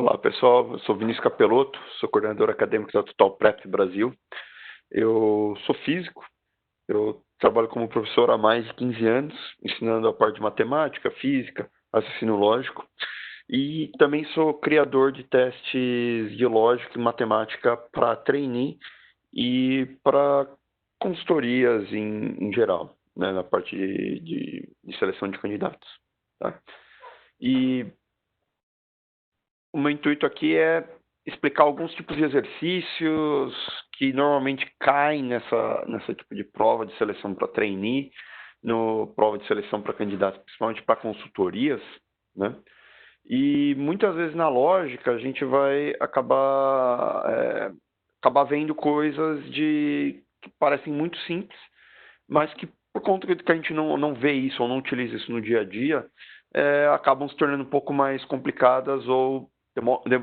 Olá pessoal, eu sou Vinícius Capelotto, sou coordenador acadêmico da Total Prep Brasil. Eu sou físico, eu trabalho como professor há mais de 15 anos, ensinando a parte de matemática, física, raciocínio lógico, e também sou criador de testes de lógica e matemática para trainee e para consultorias em geral, né, na parte de seleção de candidatos. Tá? E o meu intuito aqui é explicar alguns tipos de exercícios que normalmente caem nessa tipo de prova de seleção para trainee, no prova de seleção para candidatos, principalmente para consultorias, né? E muitas vezes na lógica a gente vai acabar vendo coisas que parecem muito simples, mas que por conta que a gente não vê isso ou não utiliza isso no dia a dia, acabam se tornando um pouco mais complicadas ou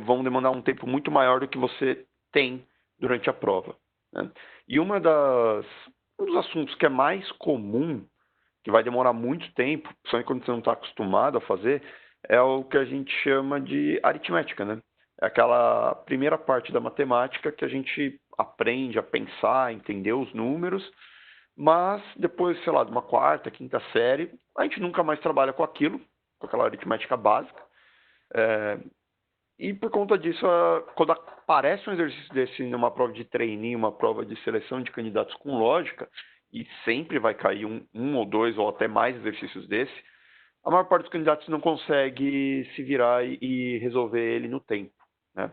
vão demandar um tempo muito maior do que você tem durante a prova. Né? E um dos assuntos que é mais comum, que vai demorar muito tempo, principalmente quando você não está acostumado a fazer, é o que a gente chama de aritmética, né? É aquela primeira parte da matemática que a gente aprende a pensar, a entender os números, mas depois, sei lá, de uma quarta, quinta série, a gente nunca mais trabalha com aquilo, com aquela aritmética básica. E por conta disso, quando aparece um exercício desse numa prova de trainee, uma prova de seleção de candidatos com lógica, e sempre vai cair um ou dois ou até mais exercícios desse, a maior parte dos candidatos não consegue se virar e resolver ele no tempo. Né?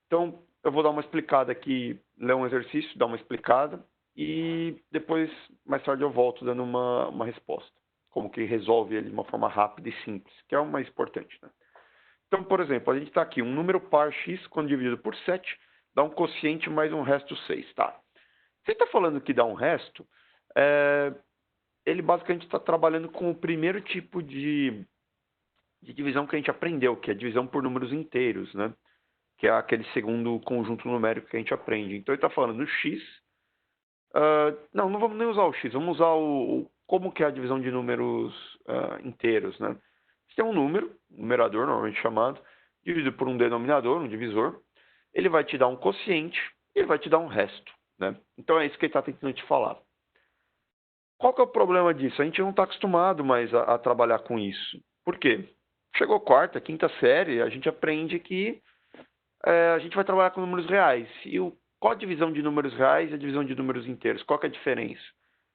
Então, eu vou dar uma explicada aqui, ler um exercício, dar uma explicada, e depois, mais tarde, eu volto dando uma resposta. Como que resolve ele de uma forma rápida e simples, que é o mais importante. Né? Então, por exemplo, a gente está aqui, um número par x, quando dividido por 7, dá um quociente mais um resto 6. Tá. Se está falando que dá um resto, ele basicamente está trabalhando com o primeiro tipo de divisão que a gente aprendeu, que é divisão por números inteiros, né? Que é aquele segundo conjunto numérico que a gente aprende. Então ele está falando do x. Não vamos nem usar o x, vamos usar como que é a divisão de números inteiros, né? Você tem um número, um numerador normalmente chamado, dividido por um denominador, um divisor. Ele vai te dar um quociente e ele vai te dar um resto, né? Então é isso que ele está tentando te falar. Qual que é o problema disso? A gente não está acostumado mais a trabalhar com isso. Por quê? Chegou quarta, quinta série, a gente aprende que a gente vai trabalhar com números reais. Qual a divisão de números reais e a divisão de números inteiros? Qual que é a diferença?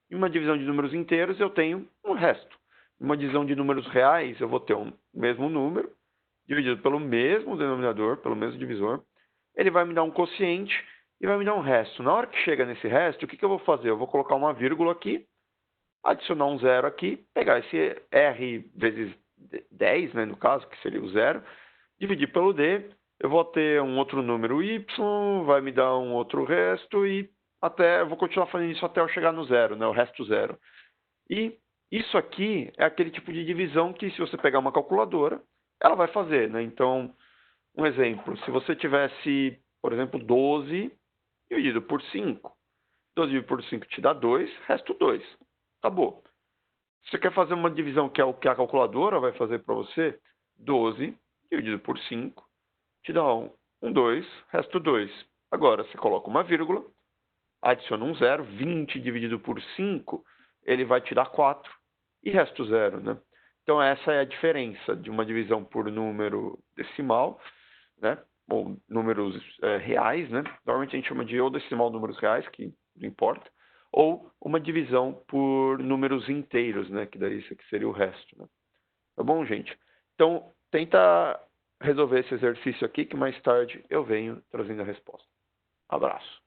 Em uma divisão de números inteiros, eu tenho um resto. Em uma divisão de números reais, eu vou ter o mesmo número, dividido pelo mesmo denominador, pelo mesmo divisor. Ele vai me dar um quociente e vai me dar um resto. Na hora que chega nesse resto, o que eu vou fazer? Eu vou colocar uma vírgula aqui, adicionar um zero aqui, pegar esse R vezes 10, né, no caso, que seria o zero, dividir pelo D, eu vou ter um outro número y, vai me dar um outro resto e eu vou continuar fazendo isso até eu chegar no zero, né, o resto zero. E isso aqui é aquele tipo de divisão que se você pegar uma calculadora, ela vai fazer, né? Então, um exemplo, se você tivesse, por exemplo, 12 dividido por 5, 12 dividido por 5 te dá 2, resto 2. Acabou. Você quer fazer uma divisão que é o que a calculadora vai fazer para você? 12 dividido por 5 te dá um 2, resto 2. Agora, você coloca uma vírgula, adiciona um zero, 20 dividido por 5, ele vai te dar 4 e resto zero, né? Então, essa é a diferença de uma divisão por número decimal, né? Ou números reais, né? Normalmente a gente chama de ou decimal números reais, que não importa, ou uma divisão por números inteiros, né? Que daí isso aqui seria o resto, né? Tá bom, gente? Então, tenta resolver esse exercício aqui, que mais tarde eu venho trazendo a resposta. Abraço.